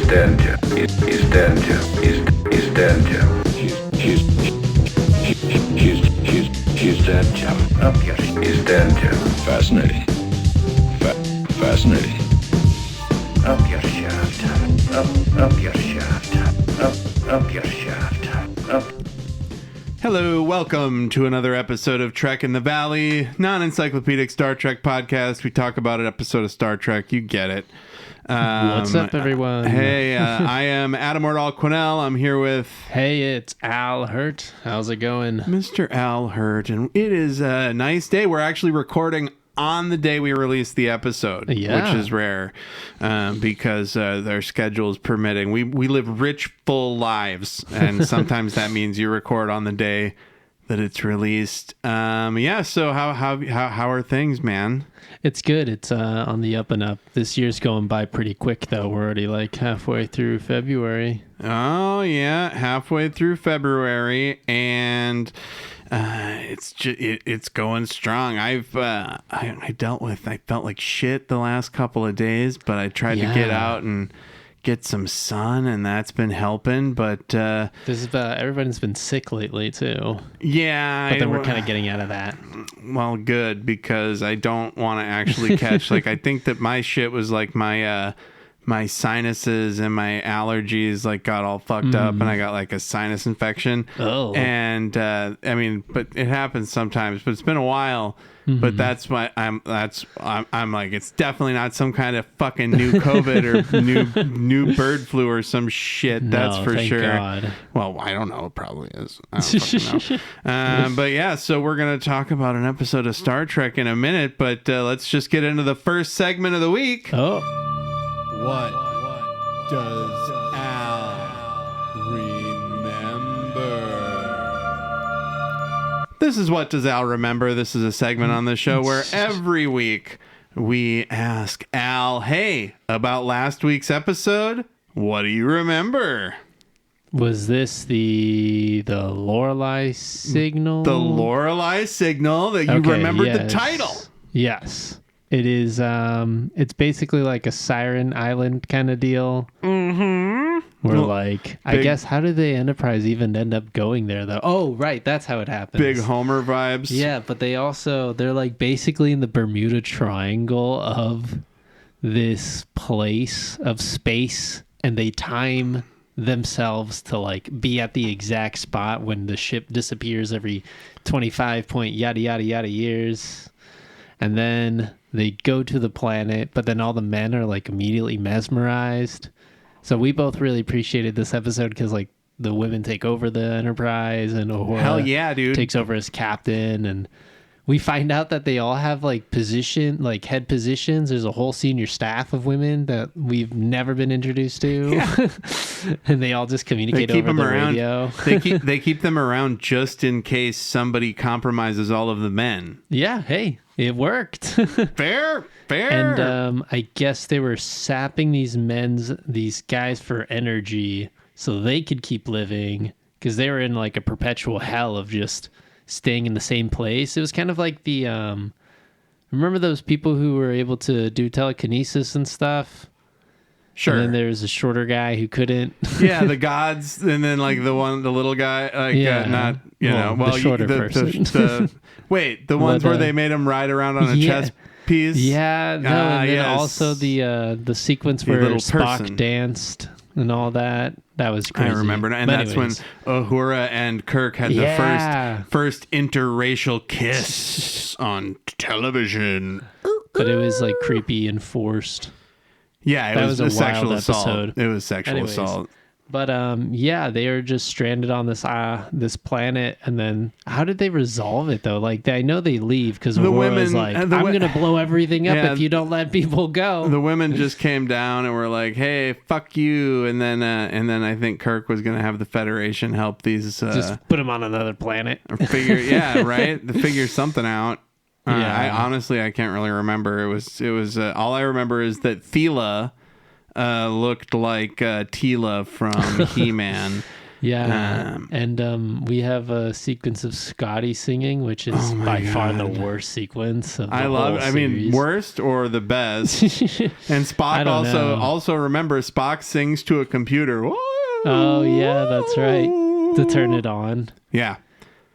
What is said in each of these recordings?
danger. Is danger. Is danger. He's danger. Up here. Is danger. Fascinating. Fascinating. Up your shaft. Up your shaft. Up your shaft. Up. Hello, welcome to another episode of Trek in the Valley, non-encyclopedic Star Trek podcast. We talk about an episode of Star Trek. You get it. What's up, everyone? Hey, I am Adam Ordall Quinnell. I'm here with... Hey, it's Al Hirt. How's it going? Mr. Al Hirt, and it is a nice day. We're actually recording on the day we released the episode, which is rare because their schedule is permitting. We live rich, full lives, and sometimes that means you record on the day that it's released. So how are things, man? It's good. It's on the up and up. This year's going by pretty quick, though. We're already like halfway through February. Oh yeah, halfway through February, and it's going strong. I felt like shit the last couple of days, but I tried to get out and get some sun, and that's been helping. But everybody's been sick lately too. Yeah, but then we're kind of getting out of that. Well, good, because I don't want to actually catch like I think that my shit was like my sinuses and my allergies like got all fucked up, and I got like a sinus infection. Oh. And but it happens sometimes, but it's been a while. But that's why I'm like, it's definitely not some kind of fucking new COVID or new bird flu or some shit. That's for thank sure. God. Well, I don't know. It probably is. I don't fucking know. But yeah, so we're going to talk about an episode of Star Trek in a minute, but let's just get into the first segment of the week. Oh. What does Al remember? This is What Does Al Remember? This is a segment on the show where every week we ask Al, hey, about last week's episode, what do you remember? Was this the Lorelei signal? The Lorelei signal that you remembered the title. Yes. It is, it's basically like a Siren Island kind of deal. Where I guess, how did the Enterprise even end up going there, though? Oh, right, that's how it happens. Big Homer vibes. Yeah, but they're like basically in the Bermuda Triangle of this place of space, and they time themselves to like be at the exact spot when the ship disappears every 25 point yada yada yada years. And then they go to the planet, but then all the men are like immediately mesmerized. So we both really appreciated this episode because like the women take over the Enterprise, and Uhura hell yeah, dude, takes over as captain, and we find out that they all have like head positions. There's a whole senior staff of women that we've never been introduced to. Yeah. And they all just communicate over the radio. They keep them around just in case somebody compromises all of the men. Yeah, hey, it worked. Fair. And I guess they were sapping these guys for energy so they could keep living, because they were in like a perpetual hell of just staying in the same place. It was kind of like the remember those people who were able to do telekinesis and stuff? Sure. And then there's a shorter guy who couldn't. Yeah, the gods, and then like the little guy, the shorter person. The ones where they made him ride around on a chess piece. Yeah, no, and then also the sequence where Spock danced and all that. That was crazy. I remember, and that's when Uhura and Kirk had the first interracial kiss on television. But it was like creepy and forced. Yeah, it was a sexual assault. It was sexual assault. But they are just stranded on this planet, and then how did they resolve it though? Like I know they leave because the women was like, "I'm gonna blow everything up if you don't let people go." The women just came down and were like, "Hey, fuck you!" And then I think Kirk was gonna have the Federation help these just put them on another planet. Figure something out. I can't really remember. It was all I remember is that Thela looked like Tila from He-Man. Yeah, and we have a sequence of Scotty singing, which is by far the worst sequence of the whole series. Worst or the best. And Spock also remember Spock sings to a computer. Whoa! Oh yeah, that's right. To turn it on. Yeah.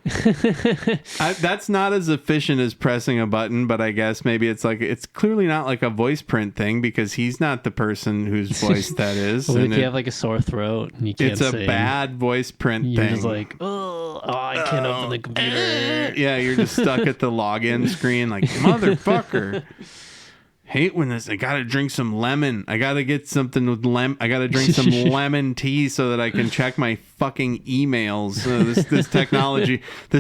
That's not as efficient as pressing a button, but I guess maybe it's clearly not like a voice print thing because he's not the person whose voice that is. Well, if you have like a sore throat and you can't it's sing, a bad voice print you're thing. You're just like, I can't open the computer. Yeah, you're just stuck at the login screen like, motherfucker. Hate when I gotta drink some lemon. I gotta get something with I gotta drink some lemon tea so that I can check my fucking emails. This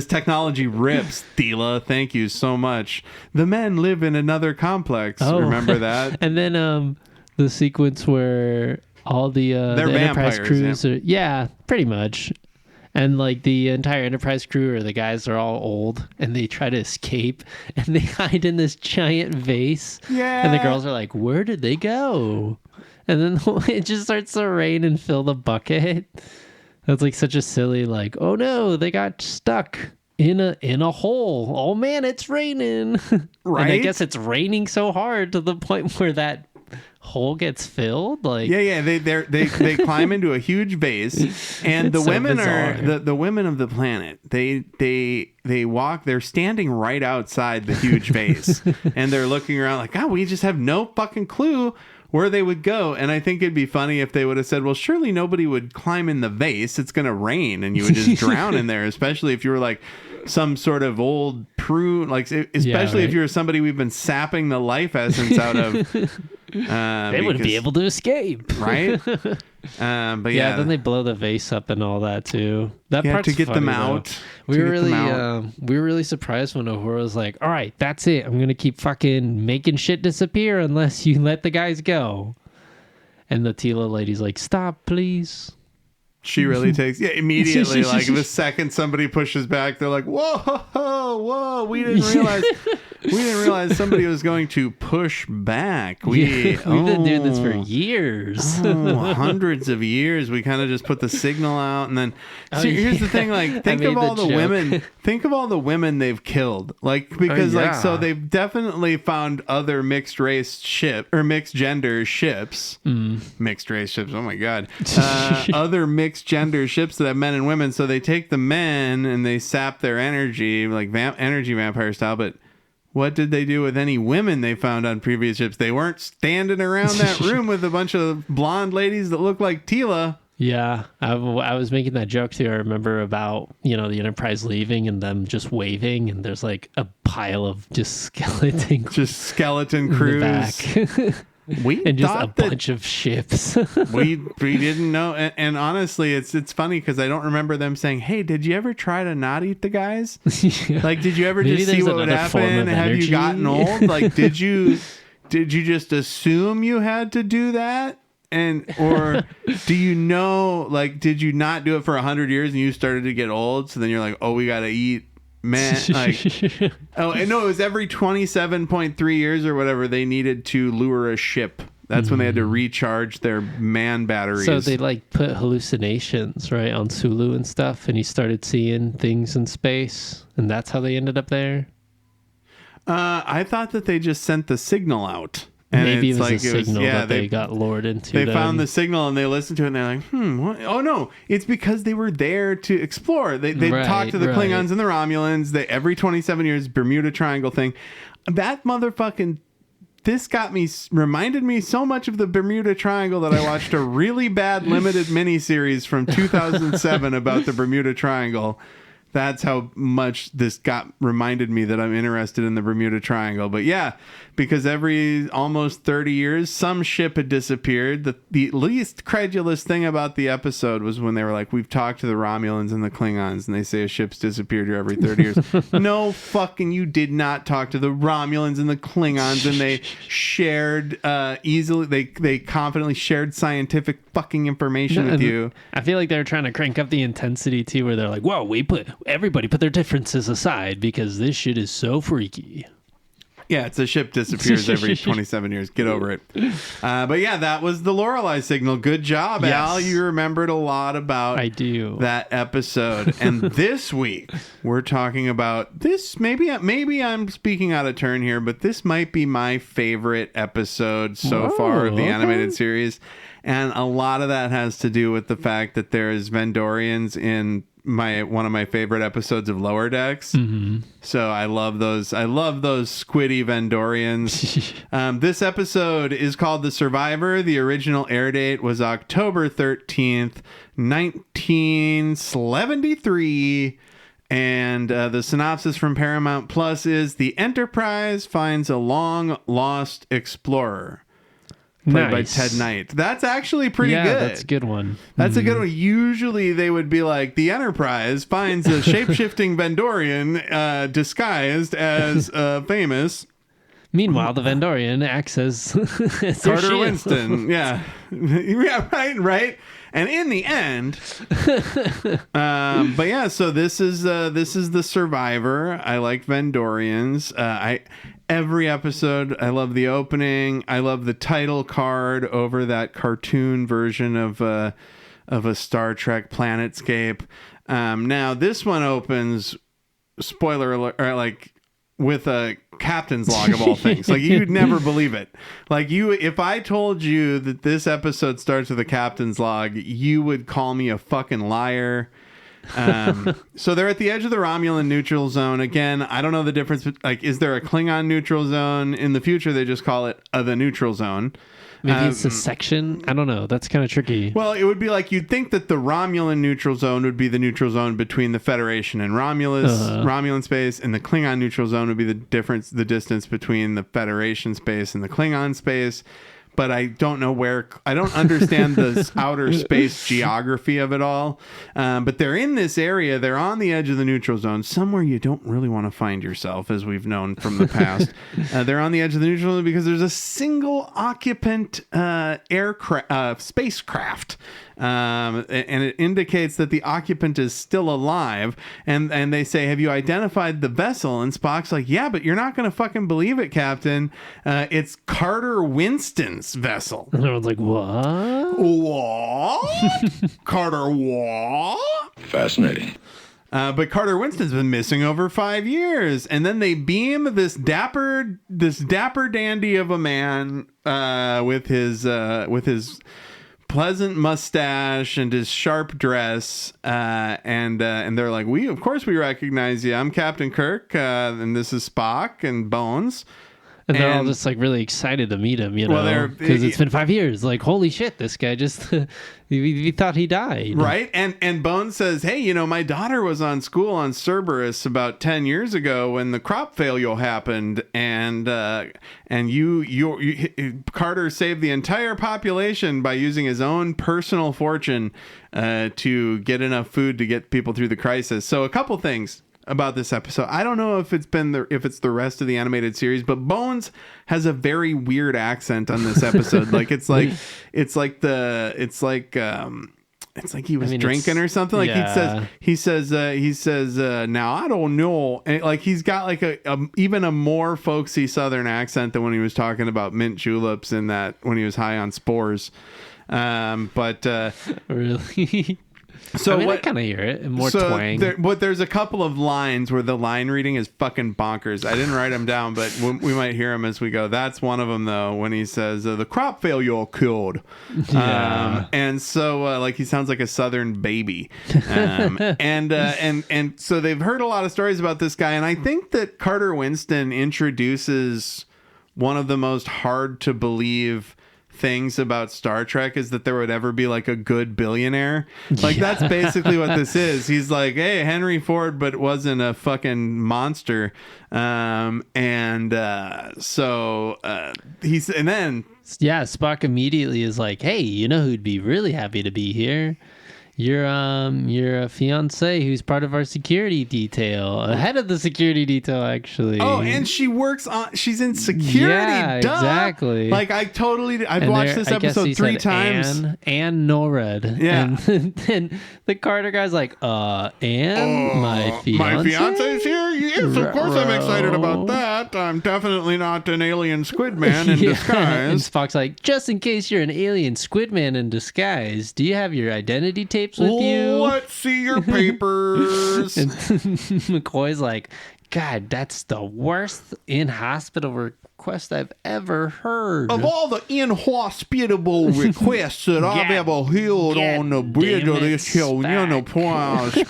technology rips. Thela, thank you so much. The men live in another complex. Remember that? And then the sequence where all the Enterprise crews are pretty much. And like the entire Enterprise crew or the guys are all old and they try to escape and they hide in this giant vase. Yeah. And the girls are like, where did they go? And then it just starts to rain and fill the bucket. That's like such a silly, like, oh no, they got stuck in a hole. Oh man, it's raining. Right. And I guess it's raining so hard to the point where that hole gets filled. Like they climb into a huge vase and the women are the women of the planet, they walk, they're standing right outside the huge vase and they're looking around like, we just have no fucking clue where they would go. And I think it'd be funny if they would have said, well, surely nobody would climb in the vase, it's gonna rain and you would just drown in there, especially if you were like some sort of old prune, like especially if you're somebody we've been sapping the life essence out of. They wouldn't be able to escape, right? But then they blow the vase up and all that too. That part's to get funny, them out. We were really surprised when Uhura was like, "All right, that's it. I'm gonna keep fucking making shit disappear unless you let the guys go." And the Tila lady's like, "Stop, please." She really takes immediately. Like the second somebody pushes back, they're like, "Whoa! We didn't realize somebody was going to push back. We've been doing this for years, hundreds of years. We kind of just put the signal out, and then here's the thing: like, think of all the women they've killed. Like because so they've definitely found other mixed race ship or mixed gender ships, mixed race ships. Oh my god, other mixed gender ships that have men and women, so they take the men and they sap their energy like energy vampire style. But what did they do with any women they found on previous ships? They weren't standing around that room with a bunch of blonde ladies that look like Tila. Yeah, I was making that joke too. I remember about the Enterprise leaving and them just waving, and there's like a pile of just skeleton crews in the back. And just a bunch of ships. we didn't know, and honestly, it's funny because I don't remember them saying, "Hey, did you ever try to not eat the guys? Like, did you ever just see what would happen? Have you gotten old? Like, did you just assume you had to do that?" Or do you know, like, did you not do it for 100 years and you started to get old? So then you're like, oh, we got to eat. Man, like, it was every 27.3 years or whatever they needed to lure a ship. That's when they had to recharge their man batteries. So they like put hallucinations right on Sulu and stuff, and he started seeing things in space, and that's how they ended up there. I thought that they just sent the signal out. And maybe it was a signal that they got lured into. They found the signal and they listened to it and they're like, what? Oh no, it's because they were there to explore. They talked to the Klingons and the Romulans. Every 27 years, Bermuda Triangle thing. That motherfucking... This reminded me so much of the Bermuda Triangle that I watched a really bad limited miniseries from 2007 about the Bermuda Triangle. That's how much this reminded me that I'm interested in the Bermuda Triangle. But yeah, because every almost 30 years, some ship had disappeared. The least credulous thing about the episode was when they were like, we've talked to the Romulans and the Klingons, and they say a ship's disappeared here every 30 years. No fucking, you did not talk to the Romulans and the Klingons, and they shared they confidently shared scientific fucking information with you. I feel like they're trying to crank up the intensity too, where they're like, whoa, everybody put their differences aside because this shit is so freaky. Yeah, it's a ship disappears every 27 years. Get over it. But yeah, that was the Lorelei signal. Good job, Yes. Al. You remembered a lot about I do. that episode. And this week, we're talking about this. Maybe I'm speaking out of turn here, but this might be my favorite episode so far of the animated series. And a lot of that has to do with the fact that there's Vendorians in one of my favorite episodes of Lower Decks. Mm-hmm. So I love those squiddy Vendorians. This episode is called The Survivor. The original air date was October 13th, 1973. And the synopsis from Paramount Plus is: the Enterprise finds a long lost explorer. Played by Ted Knight. That's actually pretty good. Yeah, that's a good one. That's a good one. Usually they would be like, the Enterprise finds a shape-shifting Vendorian disguised as famous. Meanwhile, the Vendorian acts as Carter Winston. Yeah. Yeah, right. And in the end, but yeah, so this is The Survivor. I like Vendorians. Every episode, I love the opening. I love the title card over that cartoon version of a Star Trek Planetscape. Now this one opens, spoiler alert, like with a captain's log of all things. Like, you'd never believe it. Like, if I told you that this episode starts with a captain's log, you would call me a fucking liar. So they're at the edge of the Romulan neutral zone. Again, I don't know the difference. Like, is there a Klingon neutral zone? In the future, they just call it the neutral zone. Maybe it's a section. I don't know. That's kind of tricky. Well, it would be like, you'd think that the Romulan neutral zone would be the neutral zone between the Federation and Romulan space, and the Klingon neutral zone would be the distance between the Federation space and the Klingon space. But I don't know I don't understand the outer space geography of it all. But they're in this area. They're on the edge of the neutral zone, somewhere you don't really want to find yourself, as we've known from the past. They're on the edge of the neutral zone because there's a single occupant spacecraft. And it indicates that the occupant is still alive. And they say, have you identified the vessel? And Spock's like, yeah, but you're not going to fucking believe it, Captain. It's Carter Winston's vessel. And everyone's like, what? What? Carter what? Fascinating. But Carter Winston's been missing over 5 years. And then they beam this dapper dandy of a man with his pleasant mustache and his sharp dress, and they're like, of course we recognize you. I'm Captain Kirk, and this is Spock and Bones. And they're all just like really excited to meet him, because it's been 5 years. Like, holy shit, this guy just we thought he died, right? And Bones says, hey, my daughter was on school on Cerberus about 10 years ago when the crop failure happened, and Carter saved the entire population by using his own personal fortune to get enough food to get people through the crisis. So a couple things about this episode. I don't know if it's the rest of the animated series, but Bones has a very weird accent on this episode. Like, it's like he was drinking or something. Like, yeah. he says now I don't know. And like, he's got like even a more folksy Southern accent than when he was talking about mint juleps when he was high on spores. Really? So I kind of hear it in more twang. There's a couple of lines where the line reading is fucking bonkers. I didn't write them down, but we might hear them as we go. That's one of them, though, when he says, the crop failure killed. Yeah. And so, like, he sounds like a Southern baby. And so they've heard a lot of stories about this guy, and I think that Carter Winston introduces one of the most hard to believe things about Star Trek is that there would ever be like a good billionaire. Like, that's basically what this is. He's like, hey, Henry Ford, but wasn't a fucking monster. So Spock immediately is like, hey, who'd be really happy to be here? Your fiance who's part of our security detail, head of the security detail, actually. Oh, and she's in security. Yeah, duh. Exactly. Like I've watched this episode 3 times. And Norred. Yeah. And then the Carter guy's like, and my fiance. My fiance's here? Yes, of course I'm excited about that. I'm definitely not an alien squid man in disguise. And Spock's like, just in case you're an alien squid man in disguise, do you have your identity tapes with you? Let's see your papers. And McCoy's like, God, that's the worst in-hospital request I've ever heard. Of all the inhospitable requests that I've ever heard on the bridge of this show, Spock.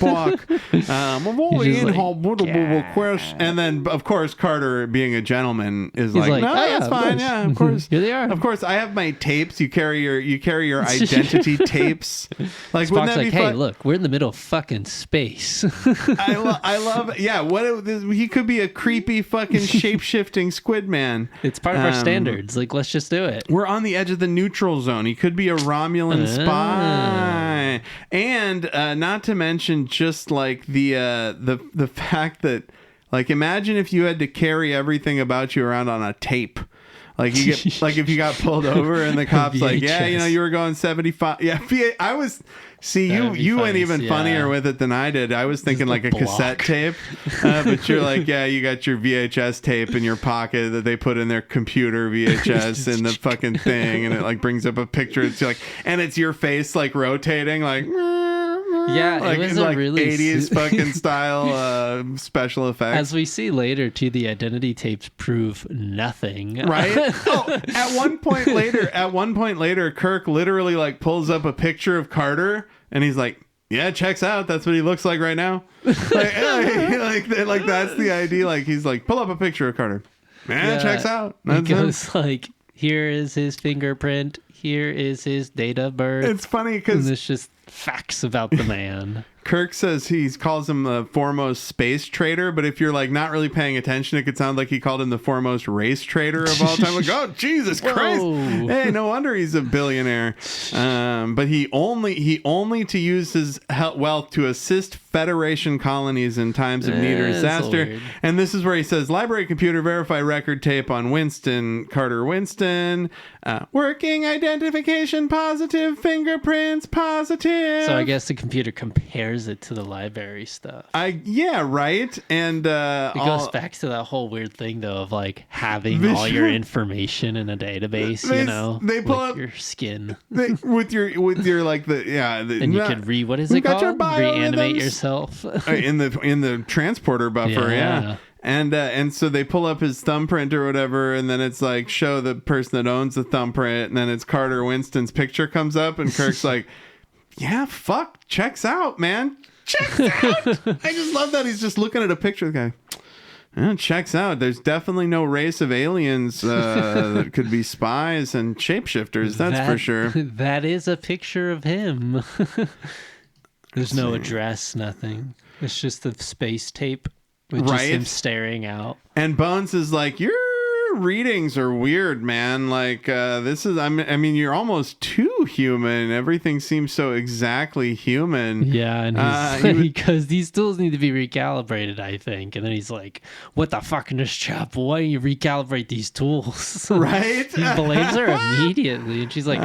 Of all the inhospitable requests. And then, of course, Carter, being a gentleman, is like, no, that's fine. Yeah, of course. Here they are. Of course, I have my tapes. You carry your identity tapes. Like, Spock's wouldn't that like, be hey, fun? look, we're in the middle of fucking space. I love, yeah. He could be a creepy fucking shape-shifting squid man. It's part of our standards. Like, let's just do it. We're on the edge of the neutral zone. He could be a Romulan spy, and not to mention just like the fact that, like, imagine if you had to carry everything about you around on a tape. Like you get, like if you got pulled over and the cops like, yeah, you were going 75. Yeah, I was. See, you went even funnier with it than I did. I was thinking like a cassette tape, but you're like, yeah, you got your VHS tape in your pocket that they put in their computer VHS in the fucking thing, and it like brings up a picture. It's like, and it's your face like rotating, like. Yeah, like, it was in, a like really 80s fucking style special effects. As we see later, too, the identity tapes prove nothing. Right? Oh, at one point later, Kirk literally like pulls up a picture of Carter, and he's like, "Yeah, checks out. That's what he looks like right now." Like that's the idea. Like he's like, pull up a picture of Carter. Yeah, checks out. It goes like, here is his fingerprint. Here is his date of birth. It's funny because it's just facts about the man. Kirk says he calls him the foremost space trader, but if you're like not really paying attention, it could sound like he called him the foremost race trader of all time. Like, oh Jesus Christ! Hey, no wonder he's a billionaire. But he only to use his wealth to assist Federation colonies in times of need or disaster. And this is where he says, "Library computer verify record tape on Winston Carter Winston. Working identification positive, fingerprints positive." So I guess the computer compares it to the library stuff. Yeah, right. And it goes back to that whole weird thing though of like having all your information in a database. They pull up your skin with your like and you can what is it called? Reanimate yourself in the transporter buffer. Yeah. And so they pull up his thumbprint or whatever, and then it's like show the person that owns the thumbprint, and then it's Carter Winston's picture comes up, and Kirk's like, yeah, fuck, checks out, man. Checks out. I just love that he's just looking at a picture of the guy. Yeah, checks out. There's definitely no race of aliens that could be spies and shapeshifters, that's for sure. That is a picture of him. There's no address, nothing. It's just the space tape. With just him staring out. And Bones is like, your readings are weird, man. Like, this is, I mean, you're almost too human. Everything seems so exactly human. Yeah, and because these tools need to be recalibrated, I think. And then he's like, what the fuck in this chap? Why don't you recalibrate these tools? Right? He blames her immediately. And she's like,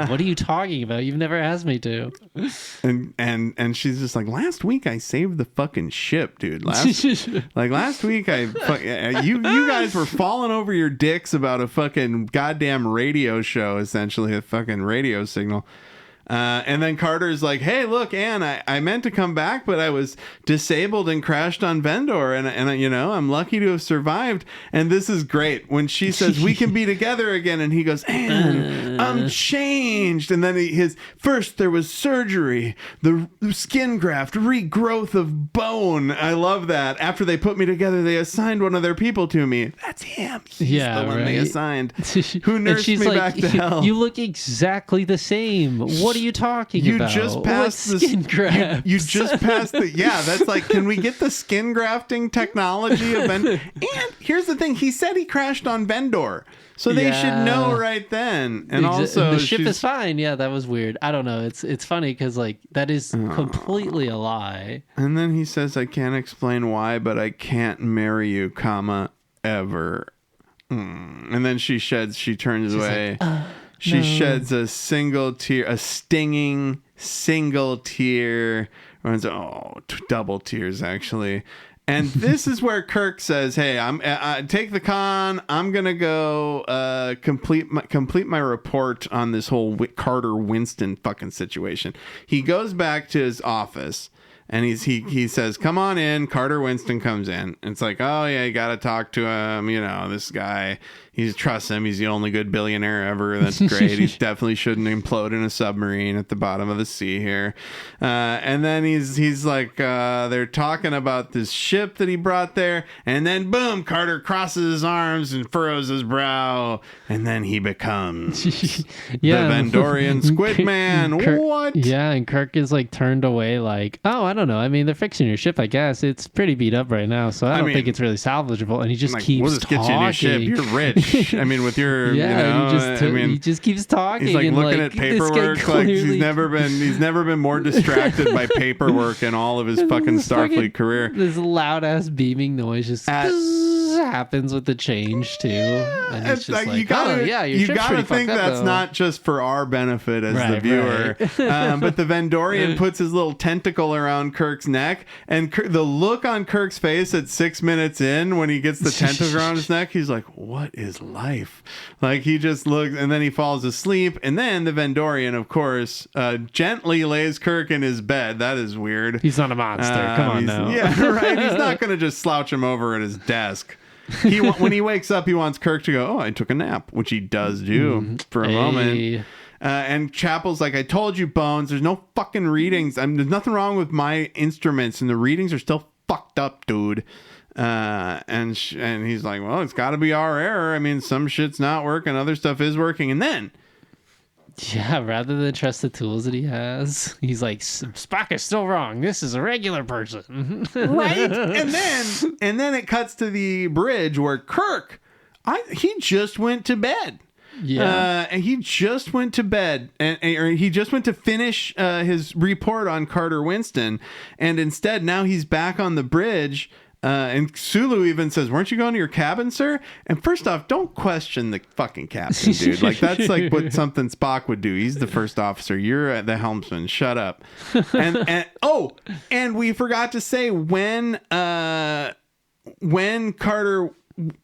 what are you talking about? You've never asked me to. And she's just like, last week I saved the fucking ship, dude. Last week you guys were falling over your dicks about a fucking goddamn radio show, essentially a fucking radio signal. And then Carter's like, hey, look, Anne, I meant to come back, but I was disabled and crashed on Vendor. And I'm lucky to have survived. And this is great when she says, we can be together again. And he goes, Anne, I'm changed. And then first there was surgery, the skin graft, regrowth of bone. I love that. After they put me together, they assigned one of their people to me. That's him. He's the one they assigned. Who nursed me back to hell. You look exactly the same. What are you talking about? Just passed the skin graft. You just passed the that's like, can we get the skin grafting technology of and here's the thing, he said he crashed on Vendor. So they should know right then. And also the ship is fine. Yeah, that was weird. I don't know. It's funny because like that is completely a lie. And then he says, I can't explain why, but I can't marry you, comma, ever. And then she turns away. Like, she sheds a single tear, a stinging single tear. Double tears, actually. And this is where Kirk says, hey, I take the con. I'm going to go complete my report on this whole Carter Winston fucking situation. He goes back to his office. And he says, come on in. Carter Winston comes in. And it's like, oh, yeah, you got to talk to him. You know, this guy, trust him. He's the only good billionaire ever. That's great. He definitely shouldn't implode in a submarine at the bottom of the sea here. And then he's like, they're talking about this ship that he brought there. And then, boom, Carter crosses his arms and furrows his brow. And then he becomes the Vendorian Squid Man. What? Yeah, and Kirk is like turned away like, oh, I don't know. I mean, they're fixing your ship, I guess. It's pretty beat up right now, so I don't think it's really salvageable. And he just keeps we'll just talking. Get you a new ship. You're rich. I mean, with your, he just keeps talking. He's like and looking at paperwork. Like he's never been more distracted by paperwork in all of his fucking Starfleet career. This loud ass beaming noise just happens with the change too, and it's just like, you gotta think that's not just for our benefit as the viewer. Right. But the Vendorian puts his little tentacle around Kirk's neck, and the look on Kirk's face at 6 minutes in when he gets the tentacle around his neck, he's like, what is life? Like he just looks, and then he falls asleep, and then the Vendorian, of course, gently lays Kirk in his bed. That is weird. He's not a monster. Come on now. Yeah, right. He's not gonna just slouch him over at his desk. When he wakes up, he wants Kirk to go, oh, I took a nap, which he does do for a moment. And Chapel's like, I told you, Bones, there's no fucking readings. There's nothing wrong with my instruments, and the readings are still fucked up, dude. And he's like, well, it's got to be our error. I mean, some shit's not working, other stuff is working. And then... yeah, rather than trust the tools that he has, he's like, Spock is still wrong. This is a regular person. Right? And then it cuts to the bridge where Kirk, he just went to bed. Yeah. And he just went to bed, or he just went to finish his report on Carter Winston. And instead, now he's back on the bridge. And Sulu even says, weren't you going to your cabin, sir? And first off, don't question the fucking captain, dude. Like, that's like what something Spock would do. He's the first officer. You're the helmsman. Shut up. And we forgot to say when Carter...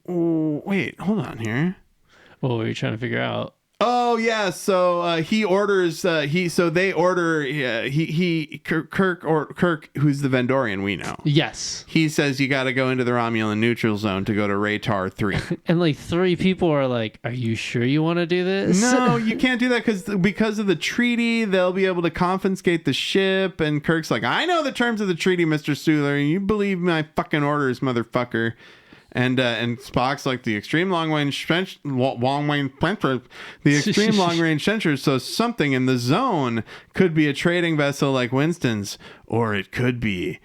wait, hold on here. What were you trying to figure out? Oh yeah, so he orders. Kirk, who's the Vendorian we know. Yes, he says you got to go into the Romulan neutral zone to go to Raytar 3. And like 3 people are like, "Are you sure you want to do this?" No, you can't do that because of the treaty. They'll be able to confiscate the ship. And Kirk's like, "I know the terms of the treaty, Mr. Suler. You believe my fucking orders, motherfucker." And Spock's like, the extreme long range sensors, so something in the zone could be a trading vessel like Winston's, or it could be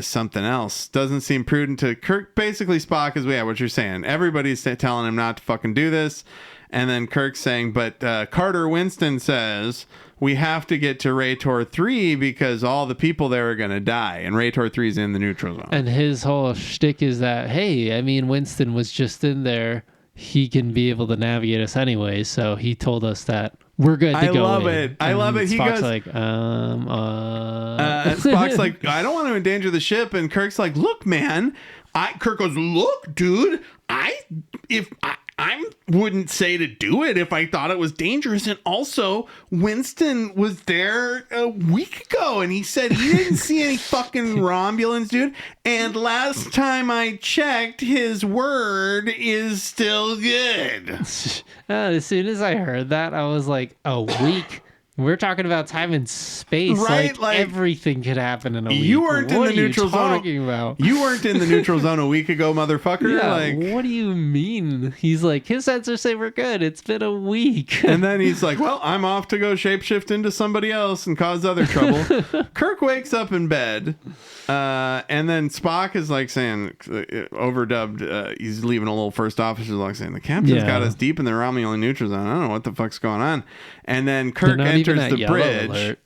something else. Doesn't seem prudent to Kirk. Basically, Spock is, what you're saying. Everybody's telling him not to fucking do this. And then Kirk's saying, but Carter Winston says we have to get to Raytor 3 because all the people there are going to die. And Raytor 3 is in the neutral zone. And his whole shtick is that, hey, I mean, Winston was just in there. He can be able to navigate us anyway. So he told us that we're good to go. I love it. He Spock's goes like, Spock's like, I don't want to endanger the ship. And Kirk's like, look, man. Kirk goes, look, dude, I wouldn't say to do it if I thought it was dangerous. And also, Winston was there a week ago, and he said he didn't see any fucking Romulans, dude. And last time I checked, his word is still good. As soon as I heard that, I was like, a week? We're talking about time and space. Right? Like everything could happen in a week. You weren't in the neutral zone. What are you talking about? You weren't in the neutral zone a week ago, motherfucker. Yeah, Like, what do you mean? He's like, his sensors say we're good. It's been a week. and then he's like, well, I'm off to go shapeshift into somebody else and cause other trouble. Kirk wakes up in bed, and then Spock is like saying, overdubbed, he's leaving a little first officer like saying, the captain's got us deep in the Romulan neutral zone. I don't know what the fuck's going on. And then Kirk enters the bridge. Alert.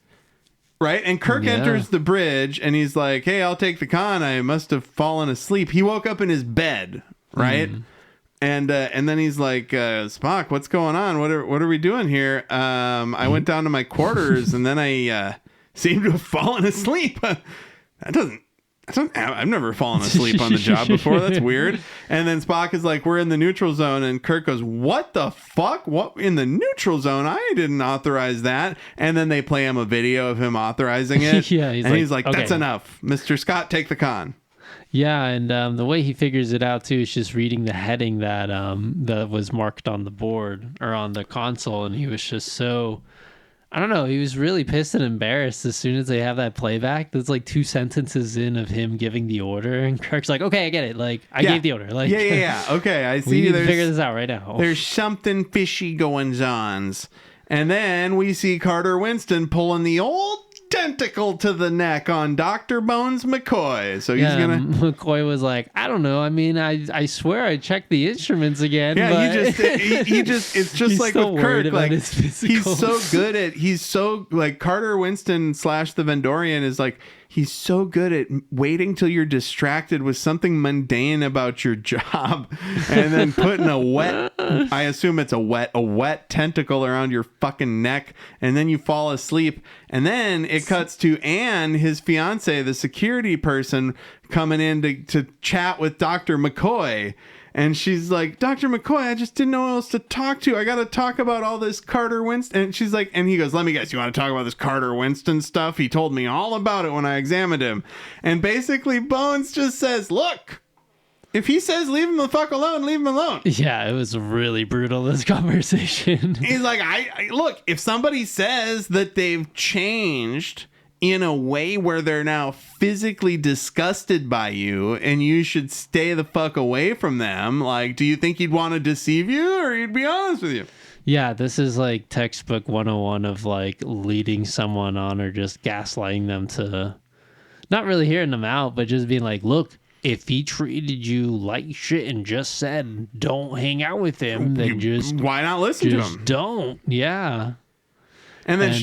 Right? And Kirk enters the bridge and he's like, hey, I'll take the con. I must have fallen asleep. He woke up in his bed, right? And then he's like, Spock, what's going on? What are we doing here? I went down to my quarters and then I seem to have fallen asleep. I've never fallen asleep on the job before. That's weird. And then Spock is like, we're in the neutral zone. And Kirk goes, what the fuck? What in the neutral zone? I didn't authorize that. And then they play him a video of him authorizing it. He's like, that's enough. Mr. Scott, take the con. Yeah, and the way he figures it out too is just reading the heading that was marked on the board or on the console, and he was just so, I don't know, he was really pissed and embarrassed as soon as they have that playback. There's like 2 sentences in of him giving the order, and Kirk's like, "Okay, I get it. Like, I gave the order. Like, yeah. Okay, I see. We need to figure this out right now. There's something fishy going on." And then we see Carter Winston pulling the old tentacle to the neck on Dr. Bones McCoy. So he's gonna. McCoy was like, I don't know. I mean, I swear I checked the instruments again. Yeah, but he just it's just like with Kirk. Like he's so good at Carter Winston / the Vendorian is like. He's so good at waiting till you're distracted with something mundane about your job and then putting a wet, I assume it's a wet tentacle around your fucking neck. And then you fall asleep. And then it cuts to Anne, his fiance, the security person, coming in to chat with Dr. McCoy. And she's like, Dr. McCoy, I just didn't know who else to talk to. I got to talk about all this Carter Winston. And she's like, and he goes, let me guess, you want to talk about this Carter Winston stuff? He told me all about it when I examined him. And basically Bones just says, look, if he says leave him the fuck alone, leave him alone. Yeah, it was really brutal, this conversation. He's like, I look, if somebody says that they've changed in a way where they're now physically disgusted by you and you should stay the fuck away from them, like, do you think he'd want to deceive you or he'd be honest with you? Yeah, this is like textbook 101 of like leading someone on or just gaslighting them to not really hearing them out, but just being like, look, if he treated you like shit and just said don't hang out with him, then why not listen to him? Just don't. Yeah. And then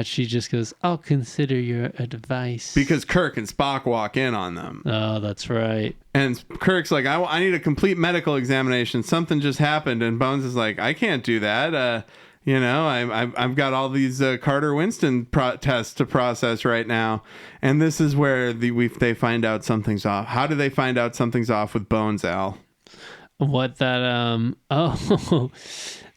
she just goes, I'll consider your advice. Because Kirk and Spock walk in on them. Oh, that's right. And Kirk's like, I need a complete medical examination. Something just happened. And Bones is like, I can't do that. I've got all these Carter Winston tests to process right now. And this is where they find out something's off. How do they find out something's off with Bones, Al? What that,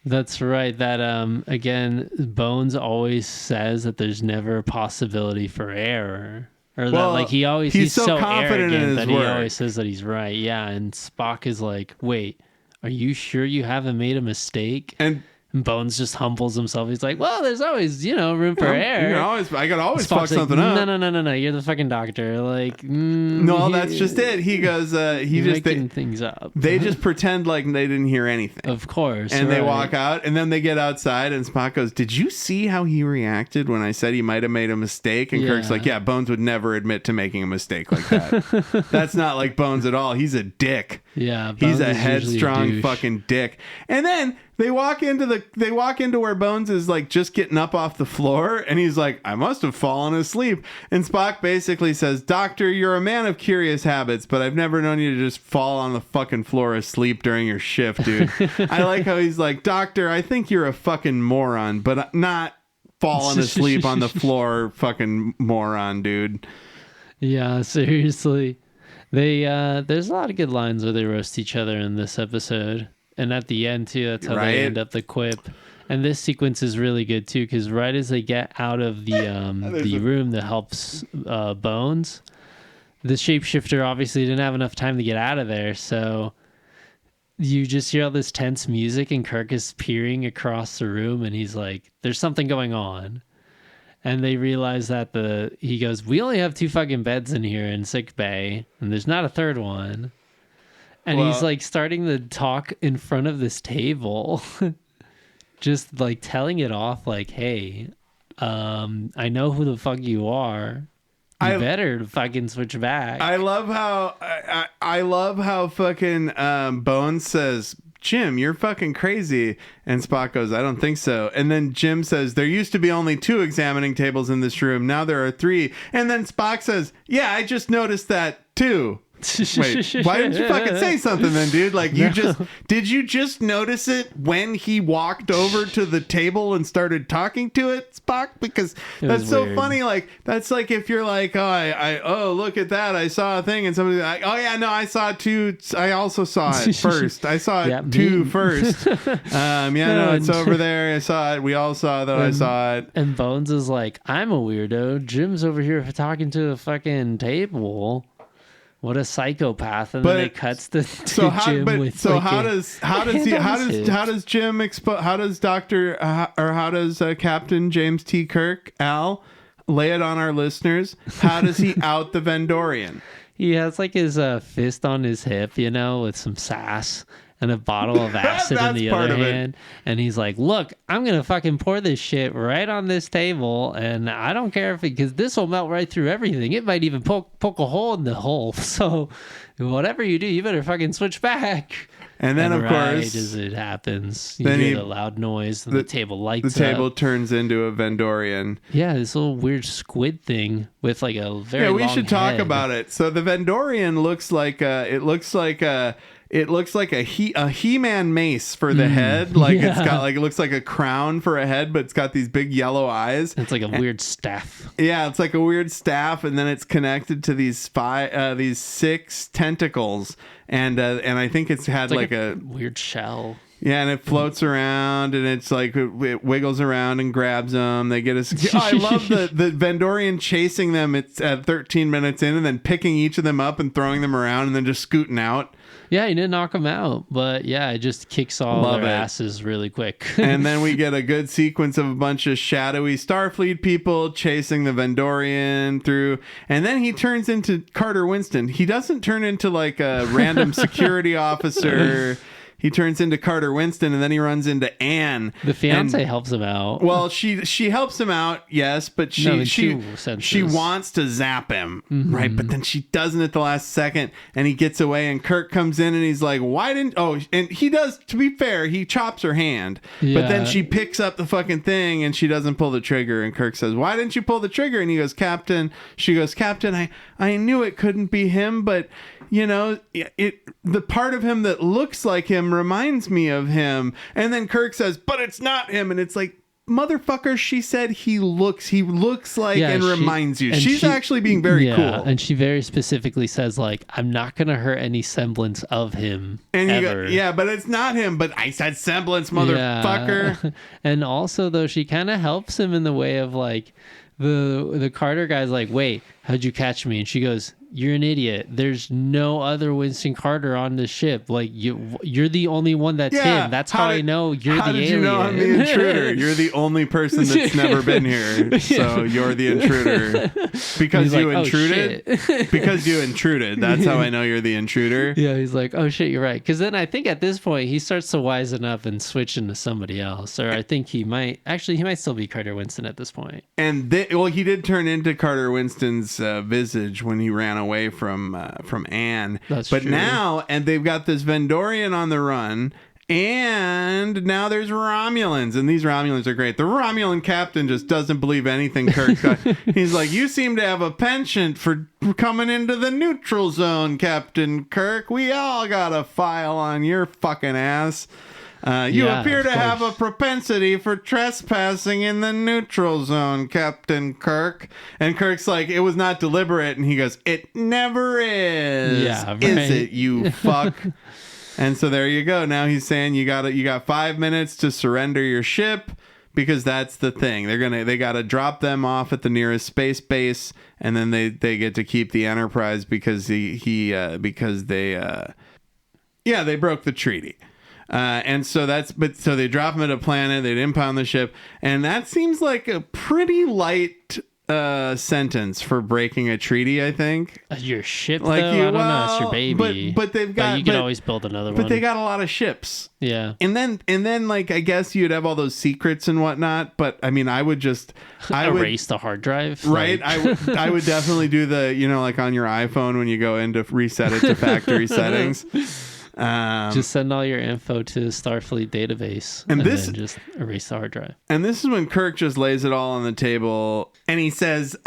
that's right. That, again, Bones always says that there's never a possibility for error. Or that, like, he's so confident in his that word. He always says that he's right. Yeah, and Spock is like, wait, are you sure you haven't made a mistake? And Bones just humbles himself. He's like, well, there's always, room for error. I could always fuck something up. No. You're the fucking doctor. Like, no, that's just it. He goes, making things up. They just pretend like they didn't hear anything. Of course. And they walk out, and then they get outside, and Spock goes, did you see how he reacted when I said he might have made a mistake? And Kirk's like, yeah, Bones would never admit to making a mistake like that. That's not like Bones at all. He's a dick. Yeah, Bones he's a headstrong fucking dick. And then they walk into where Bones is like just getting up off the floor, and he's like, I must have fallen asleep. And Spock basically says, Doctor, you're a man of curious habits, but I've never known you to just fall on the fucking floor asleep during your shift, dude. I like how he's like, Doctor, I think you're a fucking moron, but not falling asleep on the floor, fucking moron, dude. Yeah, seriously. There's a lot of good lines where they roast each other in this episode. And at the end, too, that's how they end up the quip. And this sequence is really good, too, because right as they get out of the room that helps Bones, the shapeshifter obviously didn't have enough time to get out of there. So you just hear all this tense music, and Kirk is peering across the room, and he's like, there's something going on. And they realize that he goes, we only have 2 fucking beds in here in sick bay, and there's not a third one. And he's like starting to talk in front of this table, just like telling it off like, hey, I know who the fuck you are. You better fucking switch back. I love how fucking Bones says, Jim, you're fucking crazy. And Spock goes, I don't think so. And then Jim says, there used to be only 2 examining tables in this room. Now there are 3. And then Spock says, yeah, I just noticed that too. Wait, why didn't you fucking say something then, dude? Like, did you just notice it when he walked over to the table and started talking to it, Spock? Because that's so weird. Funny. Like, that's like if you're like, oh, look at that, I saw a thing, and somebody's like, oh yeah, no, I saw 2. I also saw it first. I saw it 2 first. No, it's over there. I saw it. We all saw that. I saw it. And Bones is like, I'm a weirdo. Jim's over here talking to a fucking table. What a psychopath! And then it cuts to Jim with. So how does Captain James T. Kirk, Al, lay it on our listeners? How does he out the Vendorian? He has like his fist on his hip, with some sass and a bottle of acid in the other hand. And he's like, look, I'm going to fucking pour this shit right on this table. And I don't care because this will melt right through everything. It might even poke a hole in the hole. So whatever you do, you better fucking switch back. And then, of course, as it happens, you hear the loud noise and the table lights up. The table turns into a Vendorian. Yeah, this little weird squid thing with like a very long we should talk head. about it. So the Vendorian looks like a He-Man mace for the head. Like it's got it looks like a crown for a head, but it's got these big yellow eyes. It's like a weird staff. Yeah, it's like a weird staff, and then it's connected to these 6 tentacles, and I think it's had like a weird shell. Yeah, and it floats around, and it's like it wiggles around and grabs them. They get I love the Vendorian chasing them. It's at 13 minutes in, and then picking each of them up and throwing them around, and then just scooting out. Yeah, he didn't knock them out, but yeah, it just kicks all their asses really quick. And then we get a good sequence of a bunch of shadowy Starfleet people chasing the Vendorian through, and then he turns into Carter Winston. He doesn't turn into like a random security officer. He turns into Carter Winston, and then he runs into Anne. The fiance helps him out. Well, she helps him out, yes, but she wants to zap him, right? But then she doesn't at the last second, and he gets away, and Kirk comes in, and he's like, why didn't... Oh, and he does, to be fair, he chops her hand, but then she picks up the fucking thing, and she doesn't pull the trigger, and Kirk says, why didn't you pull the trigger? And he goes, Captain... She goes, Captain, I knew it couldn't be him, but... the part of him that looks like him reminds me of him. And then Kirk says, but it's not him. And it's like, motherfucker, she said he looks like and reminds you. She's actually being very cool. And she very specifically says, like, I'm not going to hurt any semblance of him ever. But it's not him. But I said semblance, motherfucker. Yeah. And also, though, she kind of helps him in the way of, like, the Carter guy's like, wait, how'd you catch me? And she goes, you're an idiot. There's no other Winston Carter on the ship. Like you're the only one that's him. That's how I know you're the alien. How did you know I'm the intruder? You're the only person that's never been here. So you're the intruder. Because you intruded? Because you intruded. That's how I know you're the intruder. Yeah, he's like, oh shit, you're right. Because then I think at this point he starts to wisen up and switch into somebody else. Or I think he might still be Carter Winston at this point. And he did turn into Carter Winston's visage when he ran away from Anne. That's true. Now, and they've got this Vendorian on the run, and now there's Romulans, and these Romulans are great. The Romulan captain just doesn't believe anything Kirk's got. He's like, you seem to have a penchant for coming into the neutral zone, Captain Kirk. We all got a file on your fucking ass. You appear to have a propensity for trespassing in the neutral zone, Captain Kirk. And Kirk's like, it was not deliberate. And he goes, it never is. Yeah, right. Is it, you fuck? And so there you go. Now he's saying you got 5 minutes to surrender your ship, because that's the thing. They got to drop them off at the nearest space base, and then they get to keep the Enterprise because Yeah, they broke the treaty. And so so they drop him at a planet, they'd impound the ship, and that seems like a pretty light sentence for breaking a treaty, I think. Your ship, though? I don't know, it's your baby. But they've got... you can always build another one. But they got a lot of ships. Yeah. And then like, I guess you'd have all those secrets and whatnot, but I mean, I would erase the hard drive. Right? Like... I would definitely do the, like on your iPhone when you go in to reset it to factory settings. Just send all your info to Starfleet database and then just erase the hard drive. And this is when Kirk just lays it all on the table and he says,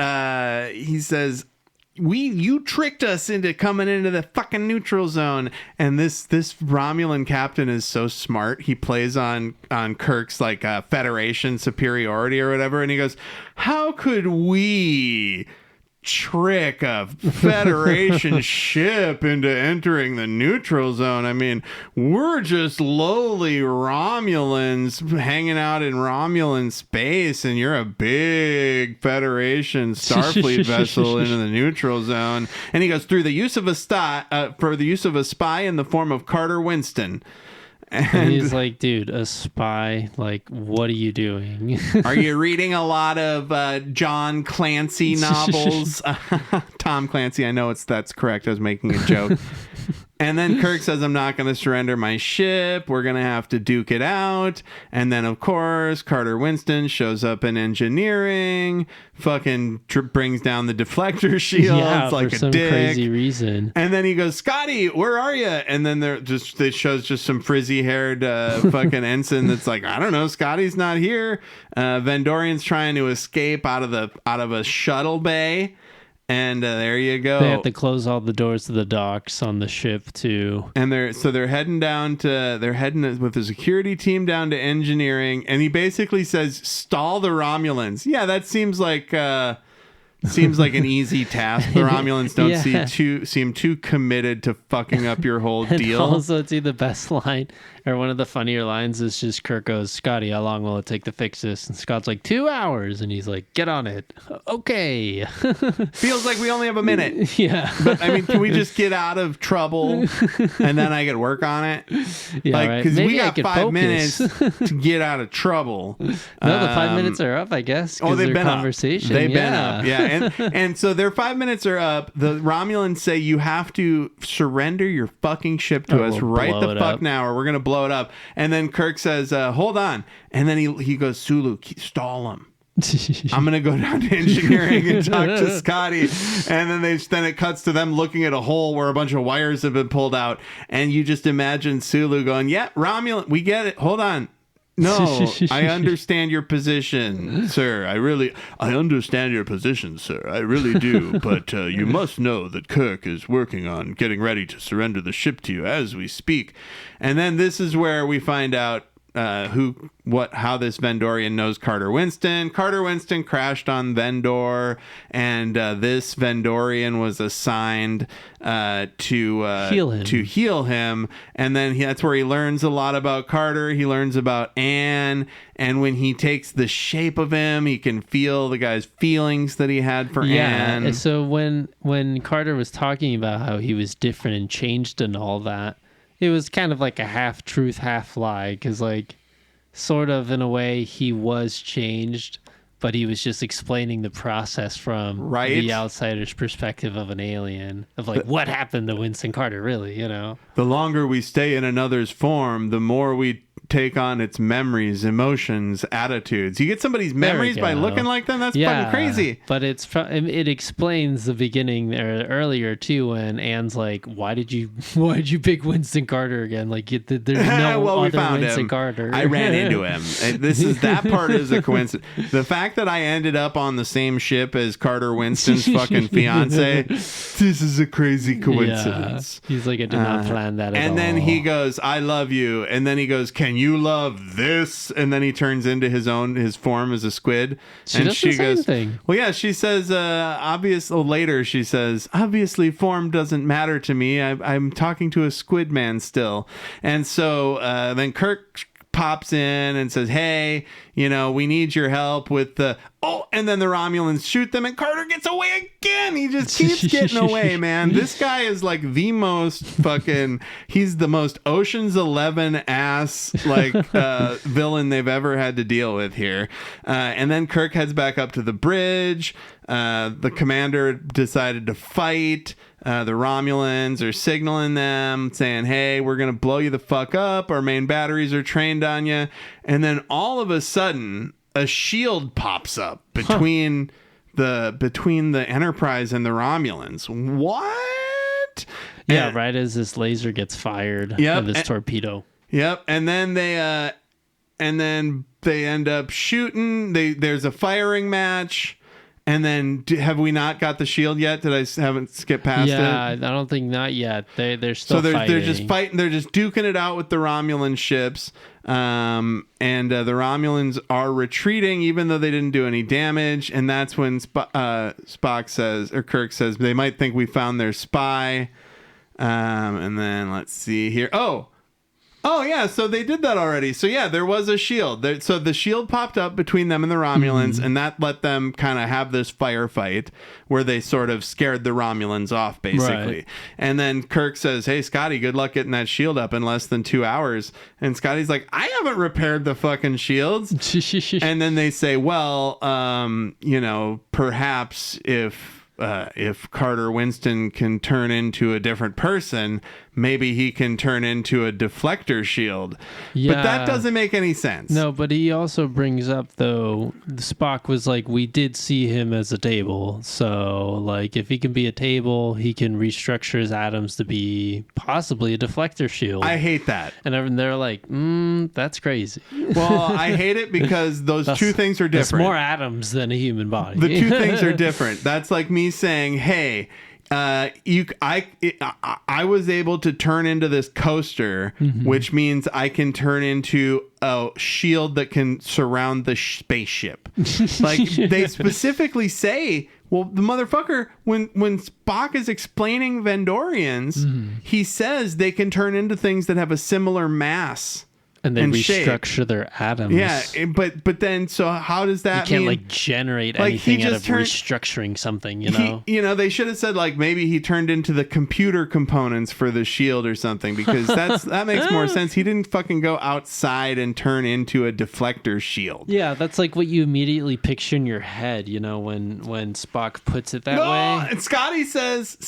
you tricked us into coming into the fucking neutral zone. And this Romulan captain is so smart. He plays on Kirk's like Federation superiority or whatever. And he goes, how could we trick a Federation ship into entering the neutral zone? I mean, we're just lowly Romulans hanging out in Romulan space, and you're a big Federation Starfleet vessel into the neutral zone. And he goes, through the use of a spy in the form of Carter Winston. And he's like, dude, a spy? Like, what are you doing? Are you reading a lot of John Clancy novels? Tom Clancy, I know that's correct. I was making a joke. And then Kirk says, I'm not going to surrender my ship. We're going to have to duke it out. And then, of course, Carter Winston shows up in engineering, fucking brings down the deflector shields like for a some dick. Crazy reason. And then he goes, Scotty, where are you? And then they shows just some frizzy-haired fucking ensign that's like, I don't know, Scotty's not here. Vendorian's trying to escape out of a shuttle bay. And there you go. They have to close all the doors to the docks on the ship too. And they're heading with the security team down to engineering. And he basically says, "Stall the Romulans." Yeah, that seems like an easy task. The Romulans don't seem too committed to fucking up your whole deal. Also, it's the best line, or one of the funnier lines, is just Kirk goes, Scotty, how long will it take to fix this? And Scott's like, 2 hours. And he's like, get on it. Okay. Feels like we only have a minute. Yeah. But I mean, can we just get out of trouble and then I could work on it? Yeah, right. Because we got 5 focus. minutes to get out of trouble. No, the 5 minutes are up, I guess. Oh, they've been conversation. Up. They've been up. Yeah. And so their 5 minutes are up. The Romulans say, you have to surrender your fucking ship to us right the fuck up now, or we're going to blow it up. And then Kirk says, hold on. And then he goes, Sulu, stall him. I'm going to go down to engineering and talk to Scotty. And then it cuts to them looking at a hole where a bunch of wires have been pulled out. And you just imagine Sulu going, yeah, Romulan, we get it. Hold on. No, I understand your position, sir. I understand your position, sir. I really do. But you must know that Kirk is working on getting ready to surrender the ship to you as we speak. And then this is where we find out how this Vendorian knows Carter Winston. Carter Winston crashed on Vendor, and this Vendorian was assigned to heal him. And then that's where he learns a lot about Carter. He learns about Anne, and when he takes the shape of him, he can feel the guy's feelings that he had for Anne. Yeah. So when Carter was talking about how he was different and changed and all that, it was kind of like a half truth, half lie, because like sort of in a way he was changed, but he was just explaining the process from the outsider's perspective of an alien, of like what happened to Winston Carter, really, The longer we stay in another's form, the more we take on its memories, emotions, attitudes. You get somebody's memories by looking like them? That's fucking crazy. But it explains the beginning there earlier too, when Anne's like, why did you pick Winston Carter again? Like there's no other Winston Carter. I ran into him. And that part is a coincidence. The fact that I ended up on the same ship as Carter Winston's fucking fiance, this is a crazy coincidence. Yeah. He's like, I did not plan that at all. And then he goes, I love you. And then he goes, can you love this? And then he turns into his form as a squid. She goes, well, yeah, she says, later she says, obviously form doesn't matter to me. I'm talking to a squid man still. And so then Kirk pops in and says, hey, we need your help with the and then the Romulans shoot them, and Carter gets away again. He just keeps getting away, man. This guy is like the most fucking. He's the most Ocean's 11 ass like villain they've ever had to deal with here. And then Kirk heads back up to the bridge. The commander decided to fight. The Romulans are signaling them, saying, hey, we're going to blow you the fuck up. Our main batteries are trained on you. And then all of a sudden, a shield pops up between the Enterprise and the Romulans. What? Yeah, right as this laser gets fired. Of this torpedo. Yep. And then they end up shooting. There's a firing match. And then, have we not got the shield yet? Did I haven't skipped past it? Yeah, I don't think not yet. They're still fighting. They're just fighting. They're just duking it out with the Romulan ships. And the Romulans are retreating, even though they didn't do any damage. And that's when Spock says, or Kirk says, they might think we found their spy. And then let's see here. Oh, yeah, so they did that already. So, yeah, there was a shield. So the shield popped up between them and the Romulans, and that let them kind of have this firefight where they sort of scared the Romulans off, basically. Right. And then Kirk says, hey, Scotty, good luck getting that shield up in less than 2 hours. And Scotty's like, I haven't repaired the fucking shields. And then they say, well, perhaps if Carter Winston can turn into a different person, maybe he can turn into a deflector shield. Yeah. But that doesn't make any sense. No, but he also brings up, though, Spock was like, we did see him as a table. So, like, if he can be a table, he can restructure his atoms to be possibly a deflector shield. I hate that. And they're like, that's crazy. Well, I hate it because those two things are different. There's more atoms than a human body. The two things are different. That's like me saying, hey, I was able to turn into this coaster, which means I can turn into a shield that can surround the spaceship. Like they specifically say, well, the motherfucker, when Spock is explaining Vendorians, he says they can turn into things that have a similar mass. And they restructure their atoms. Yeah, but then, so how does that mean? You mean? can't, generate anything out of restructuring something, They should have said, like, maybe he turned into the computer components for the shield or something, because that makes more sense. He didn't fucking go outside and turn into a deflector shield. Yeah, that's like what you immediately picture in your head, when Spock puts it that way. And Scotty says,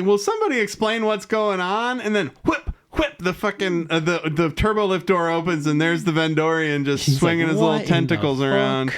will somebody explain what's going on? And then, whip, the fucking the turbo lift door opens, and there's the Vendorian just swinging his little tentacles around.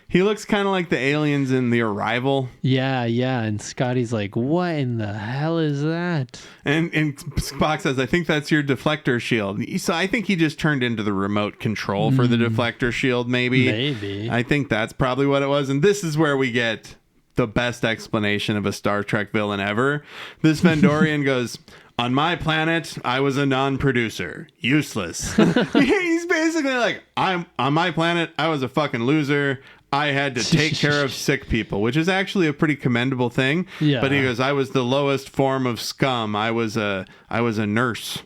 He looks kind of like the aliens in The Arrival. Yeah, and Scotty's like, what in the hell is that? And Spock says, I think that's your deflector shield. So I think he just turned into the remote control for the deflector shield, maybe. I think that's probably what it was. And this is where we get the best explanation of a Star Trek villain ever. This Vendorian goes, on my planet, I was a non-producer. Useless. He's basically like, on my planet, I was a fucking loser. I had to take care of sick people, which is actually a pretty commendable thing. Yeah. But he goes, I was the lowest form of scum. I was a nurse.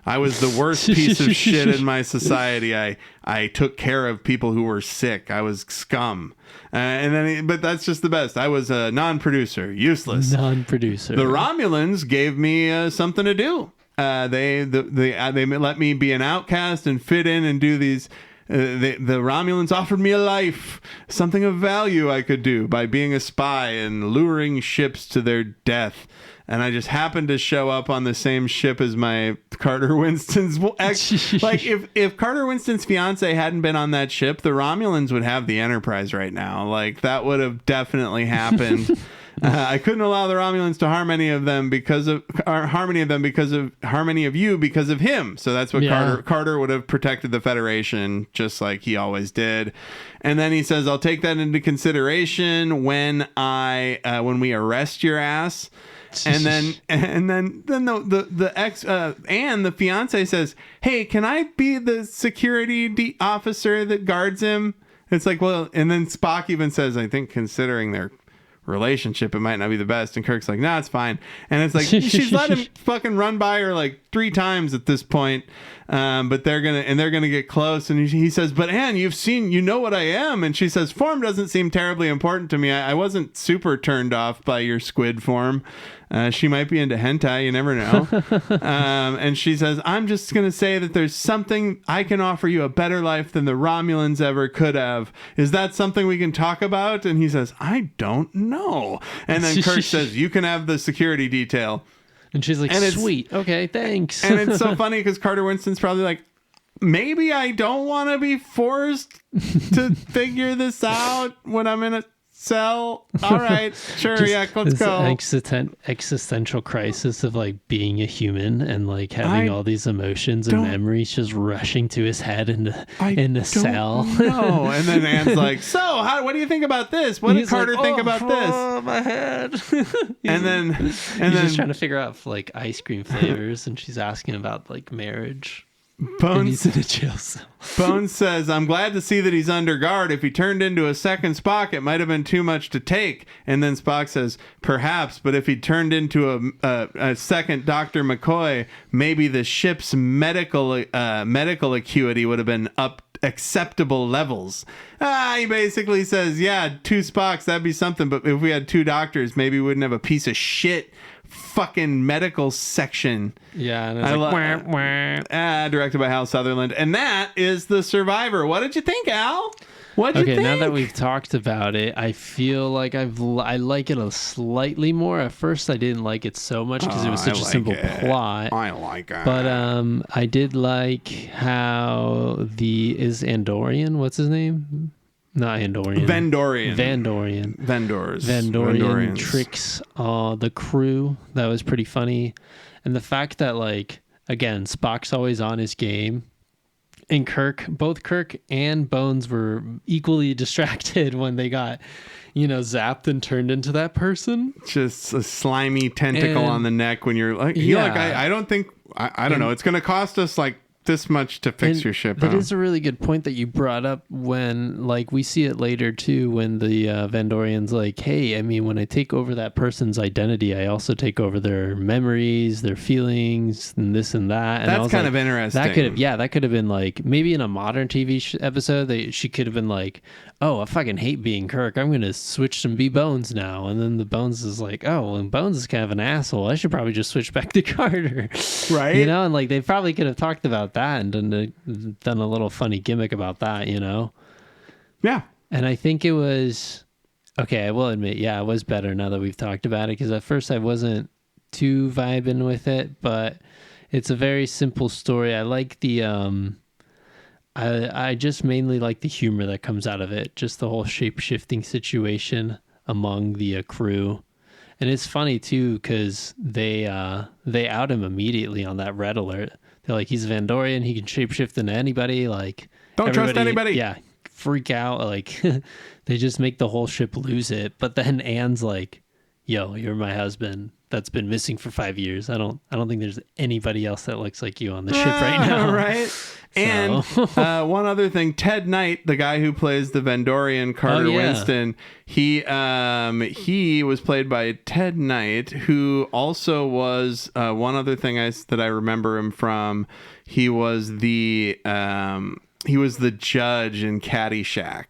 I was the worst piece of shit in my society. I took care of people who were sick. I was scum. But that's just the best. I was a non-producer, useless. Non-producer. The Romulans gave me something to do. They let me be an outcast and fit in and do these. The Romulans offered me a life, something of value I could do by being a spy and luring ships to their death. And I just happened to show up on the same ship as my Carter Winston's ex. Like, if Carter Winston's fiance hadn't been on that ship, the Romulans would have the Enterprise right now. Like, that would have definitely happened. I couldn't allow the Romulans to harm any of them because of you because of him. So that's what Carter would have protected the Federation just like he always did. And then he says, I'll take that into consideration when we arrest your ass. And then the ex and the fiance says, hey, can I be the security officer that guards him? It's like, well, and then Spock even says, I think considering their relationship, it might not be the best. And Kirk's like, nah, it's fine. And it's like, she's let him fucking run by her like 3 times at this point. But they're gonna get close. And he says, but Anne, you know what I am. And she says, form doesn't seem terribly important to me. I wasn't super turned off by your squid form. She might be into hentai, you never know. And she says, I'm just going to say that there's something I can offer you, a better life than the Romulans ever could have. Is that something we can talk about? And he says, I don't know. And then Kirk says, you can have the security detail. And she's like, sweet. Okay, thanks. And it's so funny because Carter Winston's probably like, maybe I don't want to be forced to figure this out when I'm in a cell. All right, sure, yeah, let's go. Existential crisis of like being a human and like having all these emotions and memories just rushing to his head in the cell. No, and then Anne's like, so what do you think about this? What did Carter think about this? Oh, my head. and then he's just trying to figure out like ice cream flavors, and she's asking about like marriage. Bones, he's in a jail cell. Bones says, I'm glad to see that he's under guard. If he turned into a second Spock, it might have been too much to take. And then Spock says, perhaps, but if he turned into a second Dr. McCoy, maybe the ship's medical acuity would have been up acceptable levels. He basically says, yeah, 2 Spocks, that'd be something. But if we had 2 doctors, maybe we wouldn't have a piece of shit fucking medical section. Yeah, and it's like, wah. Directed by Hal Sutherland. And that is The Survivor. What did you think, Al? What'd you think? Now that we've talked about it, I feel like I like it a slightly more. At first, I didn't like it so much because it was such a simple plot. I like it. But I did like how is Andorian, what's his name? Not Andorian. Vendorian tricks the crew. That was pretty funny. And the fact that, like, again, Spock's always on his game. And both Kirk and Bones were equally distracted when they got, zapped and turned into that person. Just a slimy tentacle on the neck when you're like, I don't think, I don't know. It's going to cost us like this much to fix your ship. That is a really good point that you brought up when, like, we see it later too, when the Vendorian's like, hey, I mean, when I take over that person's identity, I also take over their memories, their feelings, and this and that. And that's kind of interesting. That could have been like, maybe in a modern TV episode, she could have been like, oh, I fucking hate being Kirk. I'm going to switch and be Bones now. And then the Bones is like, oh, well, Bones is kind of an asshole. I should probably just switch back to Carter. Right. And like, they probably could have talked about that and done a little funny gimmick about that, Yeah. And I think it was, okay, I will admit, yeah, it was better now that we've talked about it, because at first I wasn't too vibing with it, but it's a very simple story. I like the, I just mainly like the humor that comes out of it, just the whole shape-shifting situation among the crew. And it's funny, too, because they out him immediately on that red alert. They're like, he's Vendorian, he can shapeshift into anybody. Like, don't trust anybody. Yeah, freak out. Like, they just make the whole ship lose it. But then Anne's like, yo, you're my husband that's been missing for 5 years. I don't think there's anybody else that looks like you on the ship right now. Right. And one other thing, Ted Knight, the guy who plays the Vendorian Carter Winston, he was played by Ted Knight, who also was one other thing that I remember him from. He was the judge in Caddyshack.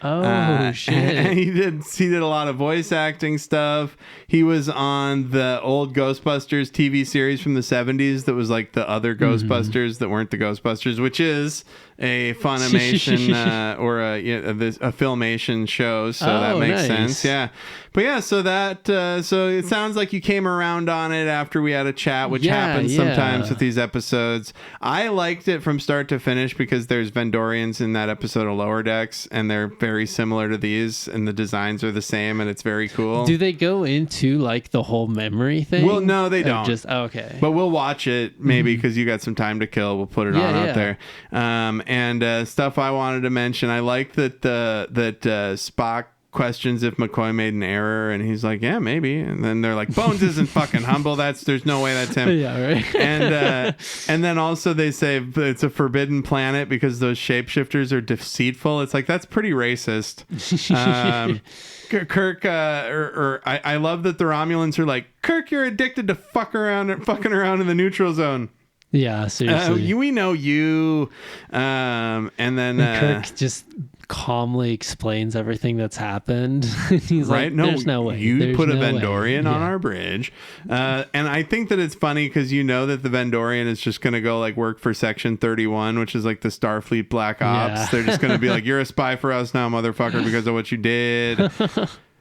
Oh shit! And he did a lot of voice acting stuff. He was on the old Ghostbusters TV series from the 70s that was like the other Ghostbusters that weren't the Ghostbusters, which is a Funimation or a Filmation show, so that makes sense. Yeah, but yeah, so it sounds like you came around on it after we had a chat, which happens sometimes with these episodes. I liked it from start to finish because there's Vendorians in that episode of Lower Decks, and they're very similar to these, and the designs are the same, and it's very cool. Do they go into like the whole memory thing? Well, no, they don't. Okay, but we'll watch it maybe because you got some time to kill. We'll put it on out there. And stuff I wanted to mention, I like that Spock questions if McCoy made an error, and he's like, yeah, maybe. And then they're like, Bones isn't fucking humble. There's no way that's him. Yeah, right. And then also they say it's a forbidden planet because those shapeshifters are deceitful. It's like, that's pretty racist. Kirk, I love that the Romulans are like, Kirk, you're addicted to fucking around in the neutral zone. Yeah, seriously. We know you. And then Kirk just calmly explains everything that's happened. He's right? like, No, there's no way. You There's put a no Vendorian way. on our bridge. And I think that it's funny because you know that the Vendorian is just going to go like work for Section 31, which is like the Starfleet Black Ops. Yeah. They're just going to be like, you're a spy for us now, motherfucker, because of what you did.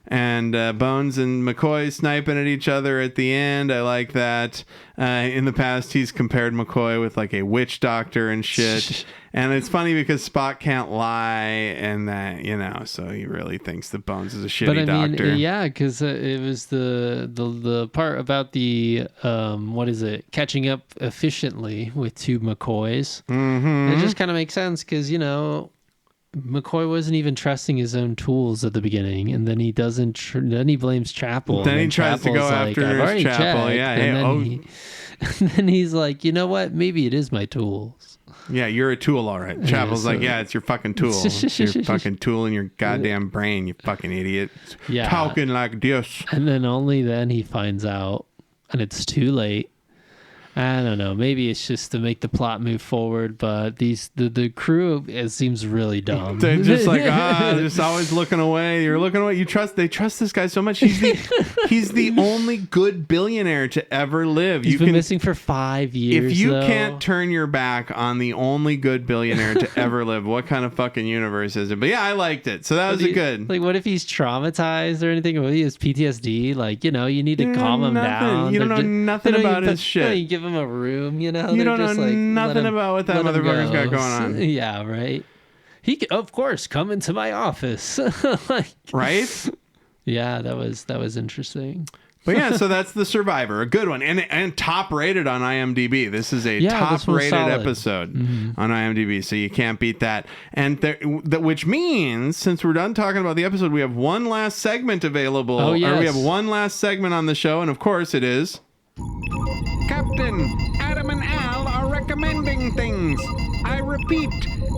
And Bones and McCoy sniping at each other at the end. I like that. In the past, he's compared McCoy with like a witch doctor and shit. And it's funny because Spock can't lie, and that, you know, so he really thinks that Bones is a shitty doctor. Yeah, because it was the part about the catching up efficiently with two McCoys. Mm-hmm. It just kind of makes sense because, you know, McCoy wasn't even trusting his own tools at the beginning, and then he doesn't. Then he blames Chapel. Then he tries to go like, after I've already Chapel. checked. Yeah, And then he's like, you know what? Maybe it is my tools. yeah, you're a tool, all right. Chapel's like, yeah, it's your fucking tool. It's your fucking tool in your goddamn brain, you fucking idiot. Yeah. Talking like this. And then only then he finds out, and it's too late. I don't know. Maybe it's just to make the plot move forward, but the crew, it seems really dumb. They're just like, just always looking away. You're looking away. They trust this guy so much. He's the only good billionaire to ever live. He's been missing for 5 years. If you though. can't turn your back on the only good billionaire to ever live, what kind of fucking universe is it? But yeah, I liked it. So that was good. Like, what if he's traumatized or anything? What if he has PTSD? Like, you know, you need to calm him down. You don't know nothing about his shit. You give him a room, you know. You don't know just like, nothing about what that motherfucker's got going on. Yeah, right. He could, of course, come into my office. Like, right? Yeah, that was interesting. But yeah, so that's The Survivor, a good one, and top rated on IMDb. This is a top rated episode on IMDb, so you can't beat that. And which means, since we're done talking about the episode, we have one last segment available. Oh, yes. Or we have one last segment on the show, and of course it is Captain, Adam and Al are recommending things. I repeat,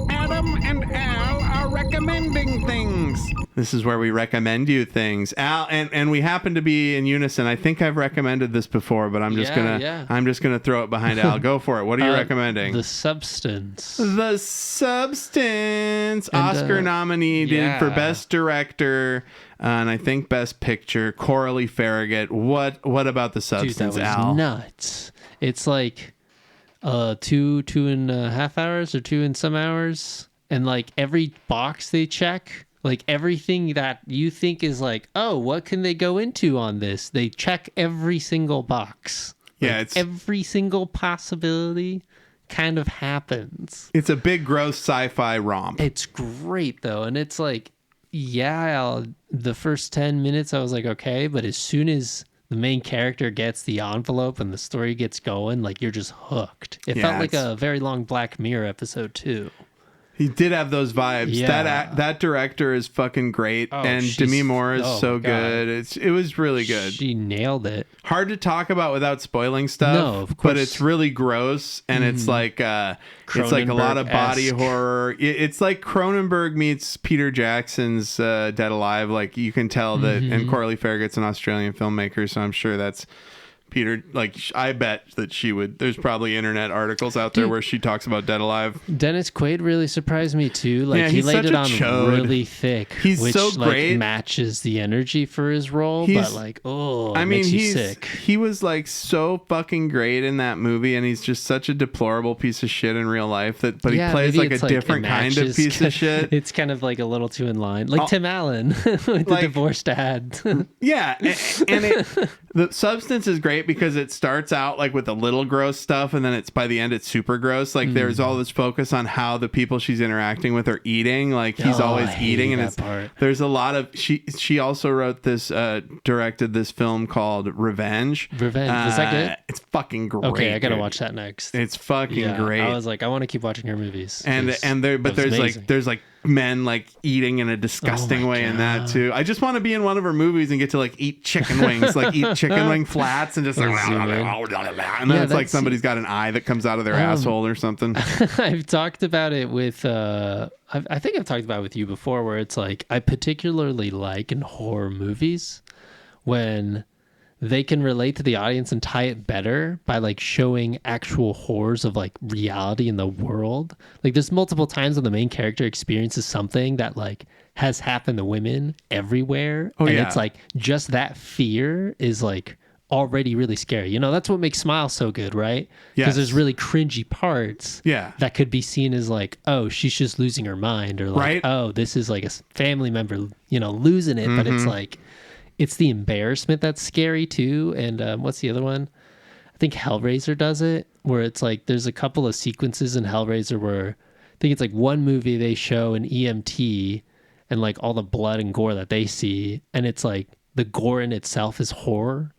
Adam and Al are recommending things. This is where we recommend you things. Al, and we happen to be in unison. I think I've recommended this before, but I'm just gonna throw it behind Al. Go for it. What are you recommending? The Substance. The Substance. Oscar nominated for Best Director. And I think Best Picture, Coralie Farragut. What about The Substance, Dude, that was Al? nuts. It's like 2.5 hours or 2 and some hours, and like every box they check, like everything that you think is like, oh, what can they go into on this? They check every single box. Yeah, like, every single possibility kind of happens. It's a big, gross sci-fi romp. It's great though, and it's like, the first 10 minutes I was like, okay, but as soon as the main character gets the envelope and the story gets going, like, you're just hooked. It felt like a very long Black Mirror episode too. He did have those vibes. Yeah. That director is fucking great, and Demi Moore is so good. It was really good. She nailed it. Hard to talk about without spoiling stuff. No, of course. But it's really gross, and it's like a lot of body horror. It's like Cronenberg meets Peter Jackson's Dead Alive. Like, you can tell that, and Coralie Farragut's an Australian filmmaker, so I'm sure that's Peter, like, I bet that she would. There's probably internet articles out there where she talks about Dead Alive. Dennis Quaid really surprised me too. Like, he laid it on really thick. He's which, so great. Like, matches the energy for his role. But like, makes you sick. He was like so fucking great in that movie, and he's just such a deplorable piece of shit in real life. But he plays like a different kind of piece of shit. It's kind of like a little too in line, like Tim Allen with the divorced dad. Yeah, and the Substance is great because it starts out like with a little gross stuff, and then it's by the end it's super gross. Like, there's all this focus on how the people she's interacting with are eating. Like, he's always eating, and there's a lot of she also wrote this directed this film called Revenge. Was that good? It's fucking great. Okay, I gotta watch that next. It's fucking great. I was like, I want to keep watching her movies. There's like men like eating in a disgusting way in that too. I just want to be in one of her movies and get to like eat chicken wings, like eat chicken wing flats and just like, and then it's like somebody's got an eye that comes out of their asshole or something. I've talked about it with, I think I've talked about it with you before, where it's like, I particularly like in horror movies when they can relate to the audience and tie it better by like showing actual horrors of like reality in the world. Like there's multiple times when the main character experiences something that like has happened to women everywhere. It's like just that fear is like already really scary. You know, that's what makes Smile so good, right? Because there's really cringy parts that could be seen as like, oh, she's just losing her mind, or like, oh, this is like a family member, you know, losing it. But it's like, it's the embarrassment that's scary too. And what's the other one? I think Hellraiser does it, where it's like there's a couple of sequences in Hellraiser where I think it's like one movie they show an EMT and like all the blood and gore that they see, and it's like the gore in itself is horror,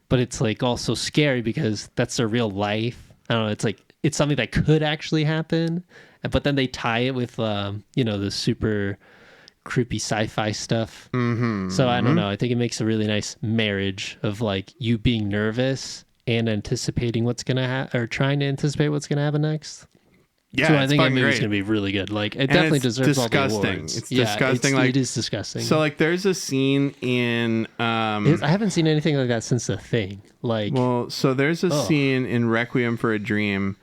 but it's like also scary because that's their real life. I don't know, it's like it's something that could actually happen, but then they tie it with you know, the super creepy sci-fi stuff. So I don't know, I think it makes a really nice marriage of like you being nervous and anticipating what's gonna happen, or trying to anticipate what's gonna happen next. So I think that movie's gonna be really good. Like it definitely deserves all the awards. It's disgusting. Like, it is disgusting. So like there's a scene in I haven't seen anything like that since The Thing. Like, well, so there's a scene in Requiem for a Dream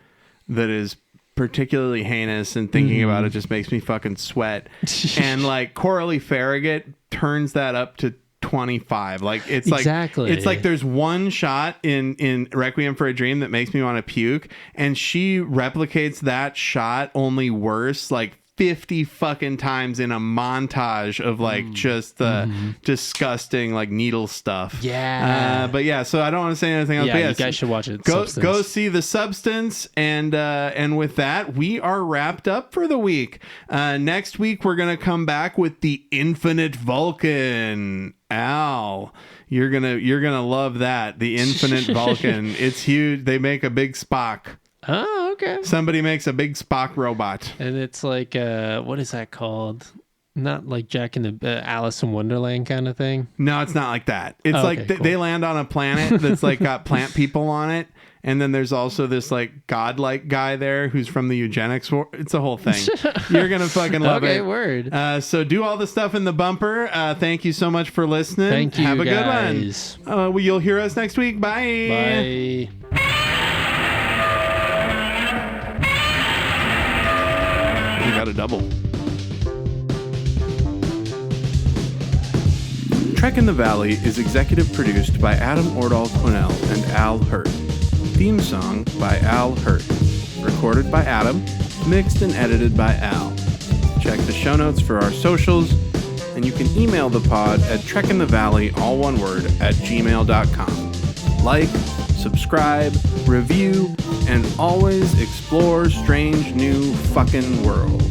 that is particularly heinous, and thinking about it just makes me fucking sweat. And like Coralie Farragut turns that up to 25. Like it's like there's one shot in Requiem for a Dream that makes me want to puke, and she replicates that shot only worse like 50 fucking times in a montage of like just the disgusting like needle stuff. But yeah, so I don't want to say anything else. Yeah, you guys should watch it. Go see The Substance, and with that, we are wrapped up for the week. Next week we're gonna come back with The Infinite Vulcan. Al, you're gonna love that. The Infinite Vulcan. It's huge. They make a big Spock. Oh, okay. Somebody makes a big Spock robot. And it's like, what is that called? Not like Jack in the Alice in Wonderland kind of thing? No, it's not like that. It's like they land on a planet that's like got plant people on it. And then there's also this like godlike guy there who's from the eugenics war. It's a whole thing. You're going to fucking love it. Okay, word. So do all the stuff in the bumper. Thank you so much for listening. Thank you, Have a guys. good one. You'll hear us next week. Bye. Bye. We got a double. Trek in the Valley is executive produced by Adam Ordall Quinnell and Al Hirt. Theme song by Al Hirt. Recorded by Adam. Mixed and edited by Al. Check the show notes for our socials, and you can email the pod at trekinthevalley, all one word, @gmail.com. Like, subscribe, review, and always explore strange new fucking worlds.